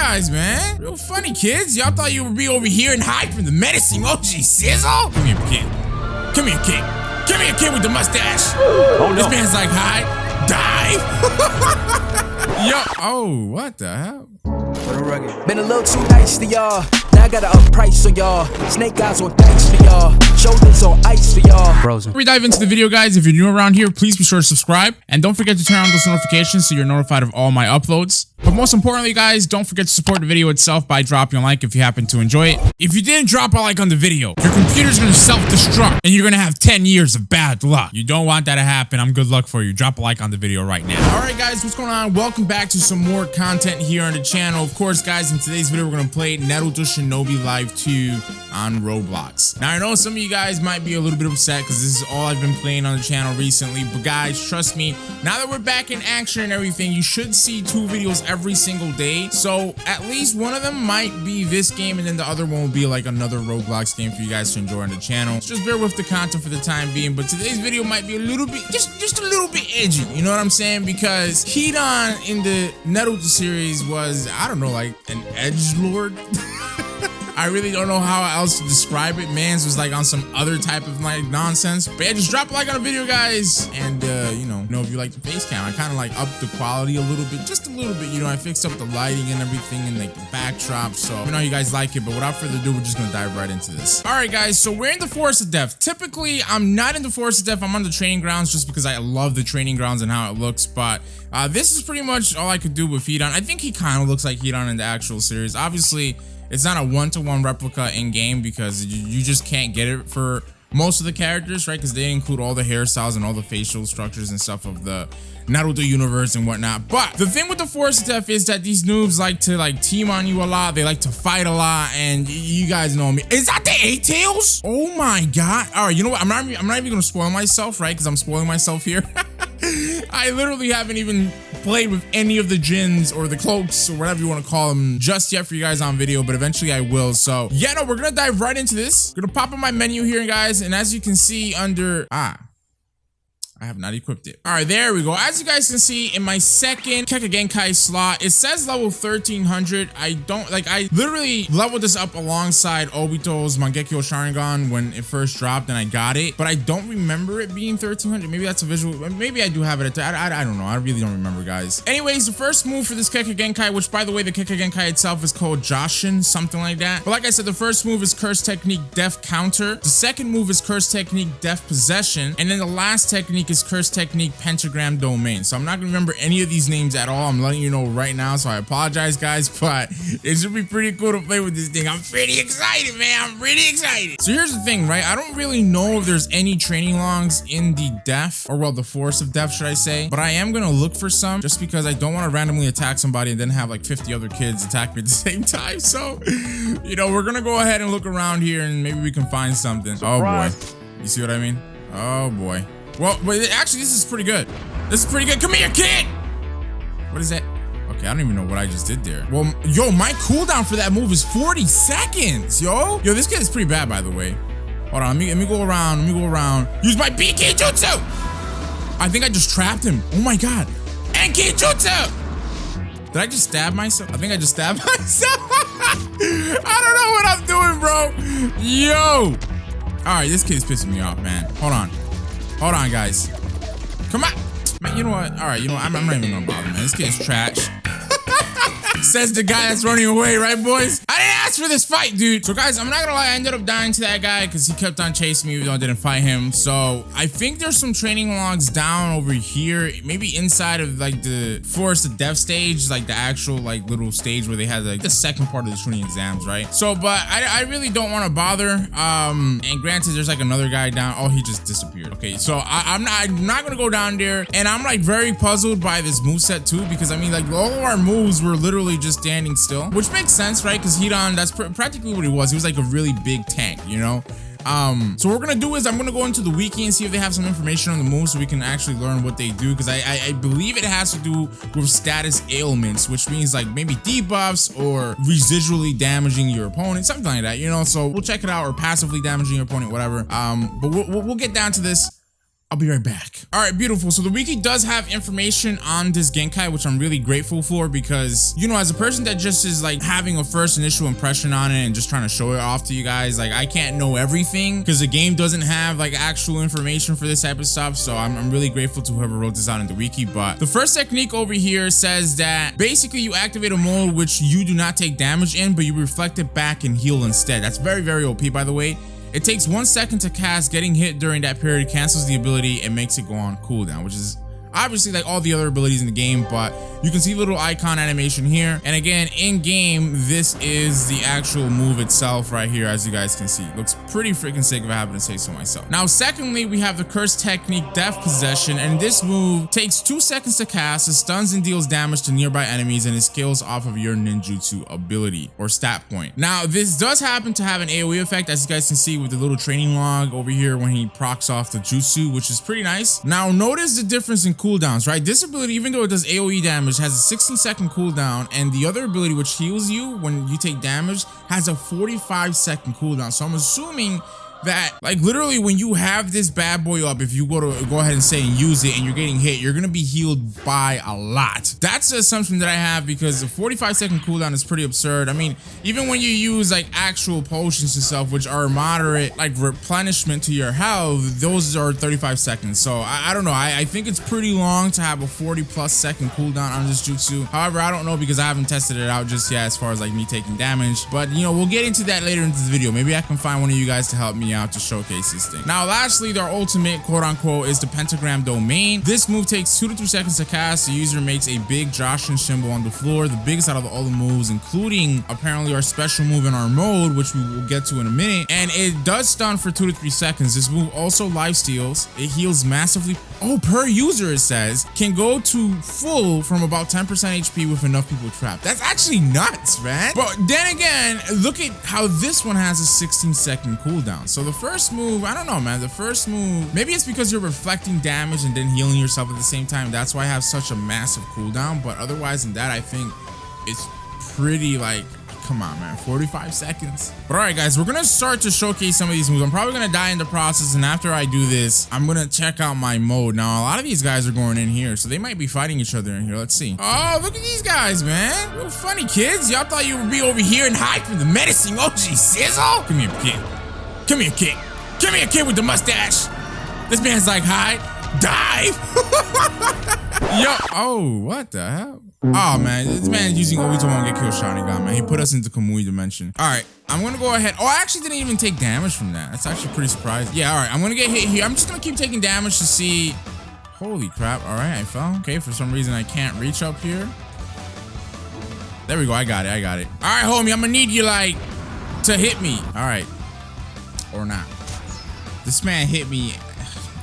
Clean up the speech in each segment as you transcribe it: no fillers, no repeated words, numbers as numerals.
guys, man. Real funny, kids. Y'all thought you would be over here and hide from the menacing OG Sizzle? Come here, kid. Come here, kid. Come here, kid with the mustache. Oh, no. This man's like, hi, dive. Yo, oh, what the hell? Been a little too nice to y'all. Now I gotta up price on y'all. Snake eyes on dice for y'all. Shoulders on ice for y'all. Frozen. Before we dive into the video, guys, if you're new around here, please be sure to subscribe. And don't forget to turn on those notifications so you're notified of all my uploads. But most importantly, guys, don't forget to support the video itself by dropping a like if you happen to enjoy it. If you didn't drop a like on the video, your computer's gonna self-destruct and you're gonna have 10 years of bad luck. You don't want that to happen. I'm good luck for you. Drop a like on the video right now. All right, guys, what's going on? Welcome back to some more content here on the channel. Of course, guys, in today's video, we're gonna play Naruto Shinobi Live 2 on Roblox. Now, I know some of you guys might be a little bit upset because this is all I've been playing on the channel recently, but guys, trust me, now that we're back in action and everything, you should see 2 videos every single day. So at least one of them might be this game and then the other one will be like another Roblox game for you guys to enjoy on the channel. So just bear with the content for the time being, but today's video might be a little bit, just a little bit edgy, you know what I'm saying? Because Hidan in the Naruto series was, I don't know, like an edgelord. I really don't know how else to describe it. Mans was like on some other type of like nonsense. But yeah, just drop a like on the video, guys. And you know if you like the face cam, I kind of like upped the quality a little bit, just a little bit. You know, I fixed up the lighting and everything and like the backdrop. So I know you guys like it, but without further ado, we're just gonna dive right into this. All right, guys. So we're in the Forest of Death. Typically, I'm not in the Forest of Death. I'm on the training grounds just because I love the training grounds and how it looks. But this is pretty much all I could do with Hidan. I think he kind of looks like Hidan in the actual series. Obviously, it's not a one-to-one replica in game because you just can't get it for most of the characters, right? Because they include all the hairstyles and all the facial structures and stuff of the Naruto universe and whatnot. But the thing with the Forest of Death is that these noobs like to like team on you a lot. They like to fight a lot, and you guys know me. Is that the Eight-Tails? Oh my god! All right, you know what? I'm not even gonna spoil myself, right? Because I'm spoiling myself here. I literally haven't even played with any of the Jins or the cloaks or whatever you want to call them just yet for you guys on video, but eventually I will. So yeah, no, we're gonna dive right into this. We're gonna pop up my menu here, guys, and as you can see under I have not equipped it. All right, there we go. As you guys can see in my second Kekkei Genkai slot, it says level 1300. I literally leveled this up alongside Obito's Mangekyo Sharingan when it first dropped and I got it, but I don't remember it being 1300. Maybe that's a visual. Maybe I do have it. I don't know. I really don't remember, guys. Anyways, the first move for this Kekkei Genkai, which by the way, the Kekkei Genkai itself is called Joshin, something like that. But like I said, the first move is Curse Technique Death Counter. The second move is Curse Technique Death Possession. And then the last technique is Curse Technique Pentagram Domain. So I'm not gonna remember any of these names at all. I'm letting you know right now, so I apologize, guys, but it should be pretty cool to play with this thing. I'm pretty excited, man. I'm really excited. So here's the thing, right? I don't really know if there's any training logs in the Death, or well, the Forest of Death, should I say, but I am gonna look for some just because I don't want to randomly attack somebody and then have like 50 other kids attack me at the same time. So, you know, we're gonna go ahead and look around here and maybe we can find something. Surprise. Oh boy, you see what I mean? Oh boy. Well, actually, this is pretty good. This is pretty good. Come here, kid! What is that? Okay, I don't even know what I just did there. Well, yo, my cooldown for that move is 40 seconds, yo. Yo, this kid is pretty bad, by the way. Hold on, let me go around. Let me go around. Use my BK Jutsu! I think I just trapped him. Oh my god. Enki Jutsu! Did I just stab myself? I think I just stabbed myself. I don't know what I'm doing, bro. Yo! Alright, this kid's pissing me off, man. Hold on. Hold on, guys. Come on. Man, you know what? All right, you know what? I'm not even gonna bother, man. This kid's trash. Says the guy that's running away, right, boys? I didn't ask for this fight, dude. So, guys, I'm not gonna lie. I ended up dying to that guy because he kept on chasing me even though I didn't fight him. So, I think there's some training logs down over here. Maybe inside of, like, the Forest of Death stage. Like, the actual, like, little stage where they had, like, the second part of the training exams, right? So, but I really don't want to bother. And granted, there's, like, another guy down. Oh, he just disappeared. Okay, so I'm not gonna go down there. And I'm, like, very puzzled by this moveset, too. Because, I mean, like, all of our moves were literally just standing still, which makes sense, right? Because Hidan, that's practically what he was. He was like a really big tank, you know? So what we're gonna do is I'm gonna go into the wiki and see if they have some information on the moves so we can actually learn what they do, because I believe it has to do with status ailments, which means like maybe debuffs or residually damaging your opponent, something like that, you know? So we'll check it out, or passively damaging your opponent, whatever. But we'll get down to this I'll be right back. All right, beautiful. So the wiki does have information on this Genkai, which I'm really grateful for because, you know, as a person that just is like having a first initial impression on it and just trying to show it off to you guys, like I can't know everything because the game doesn't have like actual information for this type of stuff. So I'm really grateful to whoever wrote this out in the wiki. But the first technique over here says that basically you activate a mode which you do not take damage in, but you reflect it back and heal instead. That's very, very OP, by the way. It takes 1 second to cast. Getting hit during that period cancels the ability and makes it go on cooldown, which is obviously like all the other abilities in the game, but you can see little icon animation here. And again, in game, this is the actual move itself right here, as you guys can see. Looks pretty freaking sick if I happen to say so myself. Now, secondly, we have the Curse Technique Death Possession, and this move takes 2 seconds to cast. It stuns and deals damage to nearby enemies, and it scales off of your ninjutsu ability or stat point. Now, this does happen to have an AoE effect, as you guys can see with the little training log over here when he procs off the jutsu, which is pretty nice. Now, notice the difference in cooldowns, right? This ability, even though it does AoE damage, has a 16-second cooldown, and the other ability, which heals you when you take damage, has a 45-second cooldown. So I'm assuming that like literally when you have this bad boy up, if you go ahead and say and use it and you're getting hit, you're gonna be healed by a lot. That's the assumption that I have because the 45-second cooldown is pretty absurd. I mean, even when you use like actual potions and stuff, which are moderate like replenishment to your health, those are 35 seconds. So I don't know. I think it's pretty long to have a 40+ second cooldown on this jutsu. However, I don't know because I haven't tested it out just yet as far as like me taking damage. But you know, we'll get into that later into the video. Maybe I can find one of you guys to help me out to showcase this thing. Now, lastly, their ultimate quote unquote is the Pentagram Domain. This move takes 2 to 3 seconds to cast. The user makes a big Joshin symbol on the floor, the biggest out of all the moves, including apparently our special move in our mode, which we will get to in a minute. And it does stun for 2 to 3 seconds. This move also life steals. It heals massively. Oh, per user, it says, can go to full from about 10% HP with enough people trapped. That's actually nuts, man. But then again, look at how this one has a 16-second cooldown. So the first move, I don't know, man. The first move, maybe it's because you're reflecting damage and then healing yourself at the same time. That's why I have such a massive cooldown. But otherwise than that, I think it's pretty like, come on, man, 45 seconds. But all right, guys, we're gonna start to showcase some of these moves. I'm probably gonna die in the process, and after I do this, I'm gonna check out my mode. Now, a lot of these guys are going in here, so they might be fighting each other in here. Let's see. Oh, look at these guys, man. Real funny kids. Y'all thought you would be over here and hide from the menacing OG Sizzle? Come here, kid. Come here, kid. Come here, kid with the mustache. This man's like, hide, dive. Yo, oh, what the hell? Oh, man, this man's using Obito won't get killed Sharingan, man. He put us into Kamui dimension. All right, I'm gonna go ahead. Oh, I actually didn't even take damage from that. That's actually pretty surprising. Yeah, all right, I'm gonna get hit here. I'm just gonna keep taking damage to see. Holy crap, all right, I fell. Okay, for some reason I can't reach up here. There we go, I got it. All right, homie, I'm gonna need you like to hit me. All right, or not. This man hit me.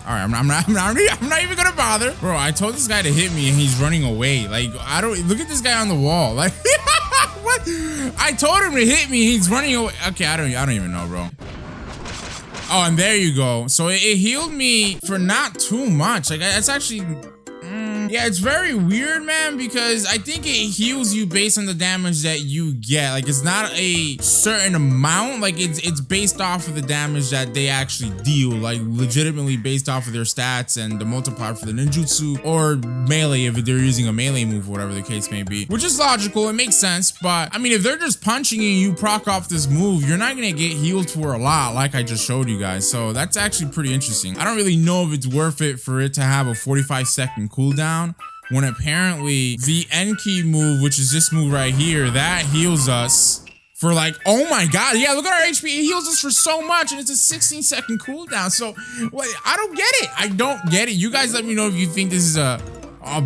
All right, I'm not even gonna bother. Bro, I told this guy to hit me and he's running away. Like, I don't, look at this guy on the wall. Like, what? I told him to hit me, he's running away. Okay, I don't even know, bro. Oh, and there you go. So it healed me for not too much. Like, it's actually, yeah, it's very weird, man, because I think it heals you based on the damage that you get. Like, it's not a certain amount. Like, it's based off of the damage that they actually deal. Like, legitimately based off of their stats and the multiplier for the ninjutsu or melee if they're using a melee move, whatever the case may be. Which is logical. It makes sense. But, I mean, if they're just punching you and you proc off this move, you're not going to get healed for a lot like I just showed you guys. So, that's actually pretty interesting. I don't really know if it's worth it for it to have a 45-second cooldown, when apparently the Enki move, which is this move right here, that heals us for like, oh my god, yeah, look at our HP. It heals us for so much, and it's a 16-second cooldown. So, what? I don't get it. I don't get it. You guys let me know if you think this is a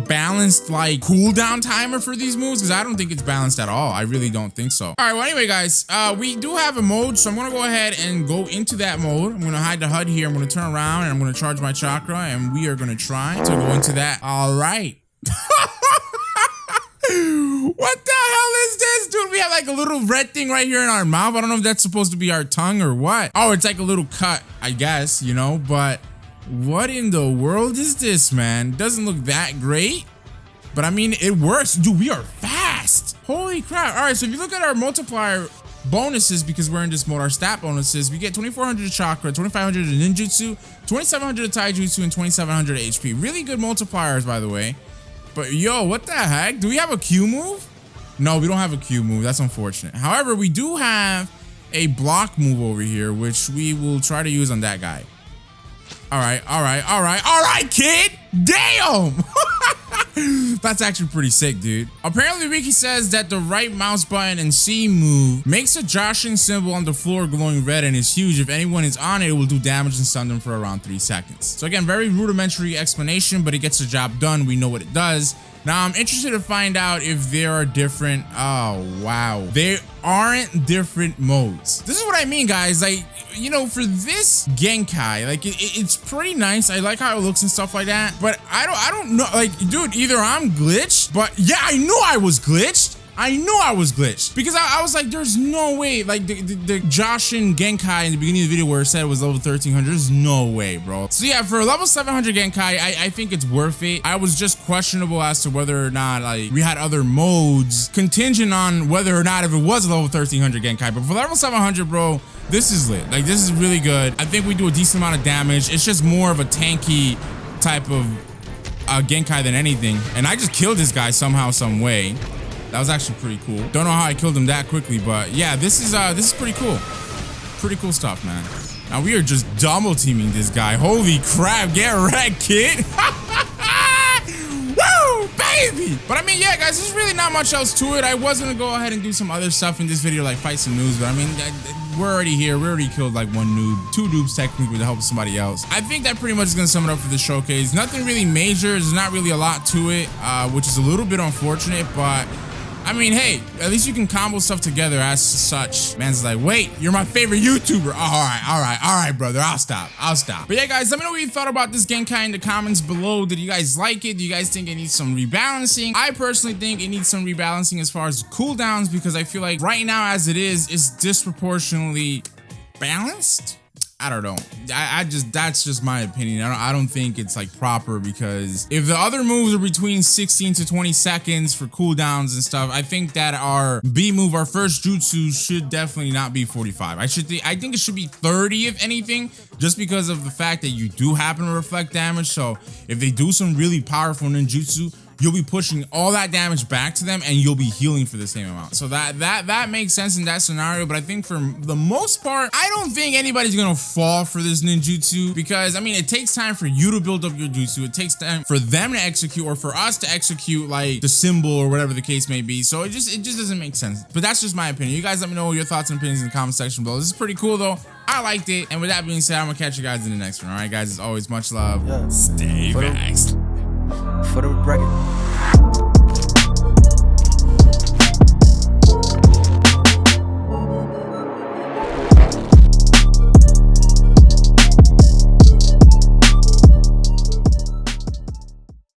balanced like cooldown timer for these moves, because I don't think it's balanced at all. I really don't think so. All right, well, anyway, guys, we do have a mode, so I'm gonna go ahead and go into that mode. I'm gonna hide the HUD here. I'm gonna turn around and I'm gonna charge my chakra, and we are gonna try to go into that. All right. What the hell is this, dude? We have like a little red thing right here in our mouth. I don't know if that's supposed to be our tongue or what. Oh, it's like a little cut, I guess, you know, but what in the world is this, man? Doesn't look that great, but I mean, it works. Dude, we are fast. Holy crap. All right, so if you look at our multiplier bonuses because we're in this mode. Our stat bonuses, we get 2400 chakra, 2500 ninjutsu, 2700 taijutsu, and 2700 HP. Really good multipliers, by the way. But yo, what the heck? Do we have a Q move? No, we don't have a Q move. That's unfortunate. However, we do have a block move over here, which we will try to use on that guy. All right, kid. Damn. That's actually pretty sick, dude. Apparently, Riki says that the right mouse button and C move makes a joshing symbol on the floor glowing red and is huge. If anyone is on it, it will do damage and stun them for around 3 seconds. So again, very rudimentary explanation, but it gets the job done. We know what it does. Now, I'm interested to find out if there are different... Oh, wow. There aren't different modes. This is what I mean, guys. Like, you know, for this Genkai, like, it's pretty nice. I like how it looks and stuff like that. But I don't know. Like, dude, either I'm glitched, but yeah, I knew I was glitched. I knew I was glitched because I was like, there's no way. Like the Joshin Genkai in the beginning of the video where it said it was level 1300, there's no way, bro. So yeah, for a level 700 Genkai, I think it's worth it. I was just questionable as to whether or not like we had other modes contingent on whether or not if it was a level 1300 Genkai. But for level 700, bro, this is lit. Like this is really good. I think we do a decent amount of damage. It's just more of a tanky type of Genkai than anything. And I just killed this guy somehow, some way. That was actually pretty cool. Don't know how I killed him that quickly, but yeah, this is pretty cool. Pretty cool stuff, man. Now we are just double teaming this guy. Holy crap, get wrecked, kid. Woo, baby. But I mean, yeah, guys, there's really not much else to it. I was gonna go ahead and do some other stuff in this video, like fight some noobs, but I mean, we're already here. We already killed like one noob, 2 noobs technically with the help of somebody else. I think that pretty much is gonna sum it up for the showcase. Nothing really major. There's not really a lot to it, which is a little bit unfortunate, but I mean, hey, at least you can combo stuff together as such. Man's like, wait, you're my favorite YouTuber. Oh, all right, brother. I'll stop. But yeah, guys, let me know what you thought about this Genkai in the comments below. Did you guys like it? Do you guys think it needs some rebalancing? I personally think it needs some rebalancing as far as cooldowns because I feel like right now as it is, it's disproportionately balanced. I don't know. That's just my opinion. I don't think it's like proper because if the other moves are between 16 to 20 seconds for cooldowns and stuff, I think that our B move, our first jutsu, should definitely not be 45. I think it should be 30 if anything, just because of the fact that you do happen to reflect damage. So if they do some really powerful ninjutsu, you'll be pushing all that damage back to them and you'll be healing for the same amount. So that makes sense in that scenario. But I think for the most part, I don't think anybody's gonna fall for this ninjutsu because I mean, it takes time for you to build up your jutsu. It takes time for them to execute or for us to execute like the symbol or whatever the case may be. So it just doesn't make sense. But that's just my opinion. You guys let me know your thoughts and opinions in the comment section below. This is pretty cool though. I liked it. And with that being said, I'm gonna catch you guys in the next one. All right, guys, as always, much love. Yeah. Stay vexed. For the record.